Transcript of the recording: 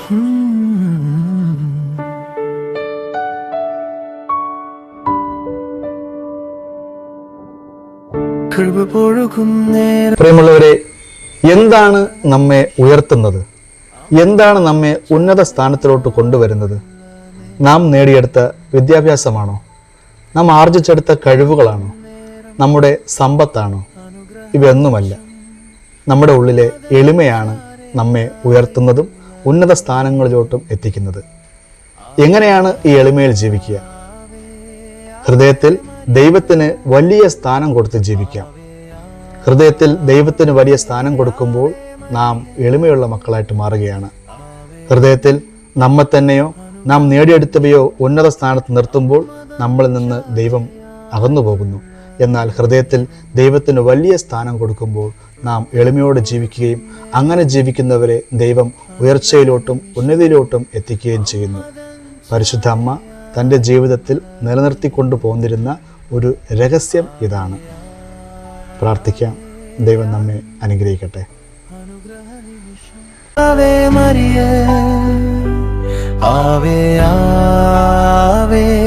പ്രിയമുള്ളവരെ, എന്താണ് നമ്മെ ഉയർത്തുന്നത്? എന്താണ് നമ്മെ ഉന്നത സ്ഥാനത്തിലോട്ട് കൊണ്ടുവരുന്നത്? നാം നേടിയെടുത്ത വിദ്യാഭ്യാസമാണോ? നാം ആർജിച്ചെടുത്ത കഴിവുകളാണോ? നമ്മുടെ സമ്പത്താണോ? ഇവയൊന്നുമല്ല. നമ്മുടെ ഉള്ളിലെ എളിമയാണ് നമ്മെ ഉയർത്തുന്നതും ഉന്നത സ്ഥാനങ്ങളിലോട്ടും എത്തിക്കുന്നത്. എങ്ങനെയാണ് ഈ എളിമയിൽ ജീവിക്കുക? ഹൃദയത്തിൽ ദൈവത്തിന് വലിയ സ്ഥാനം കൊടുത്ത് ജീവിക്കാം. ഹൃദയത്തിൽ ദൈവത്തിന് വലിയ സ്ഥാനം കൊടുക്കുമ്പോൾ നാം എളിമയുള്ള മക്കളായിട്ട് മാറുകയാണ്. ഹൃദയത്തിൽ നമ്മെ തന്നെയോ നാം നേടിയെടുത്തവയോ ഉന്നത സ്ഥാനത്ത് നിർത്തുമ്പോൾ നമ്മളിൽ നിന്ന് ദൈവം അകന്നു പോകുന്നു. എന്നാൽ ഹൃദയത്തിൽ ദൈവത്തിന് വലിയ സ്ഥാനം കൊടുക്കുമ്പോൾ നാം എളിമയോടെ ജീവിക്കുകയും അങ്ങനെ ജീവിക്കുന്നവരെ ദൈവം ഉയർച്ചയിലോട്ടും ഉന്നതിയിലോട്ടും എത്തിക്കുകയും ചെയ്യുന്നു. പരിശുദ്ധ അമ്മ തൻ്റെ ജീവിതത്തിൽ നിലനിർത്തിക്കൊണ്ടു പോന്നിരുന്ന ഒരു രഹസ്യം ഇതാണ്. പ്രാർത്ഥിക്കാം. ദൈവം നമ്മെ അനുഗ്രഹിക്കട്ടെ. ആവേ മരിയ, ആവേ ആവേ.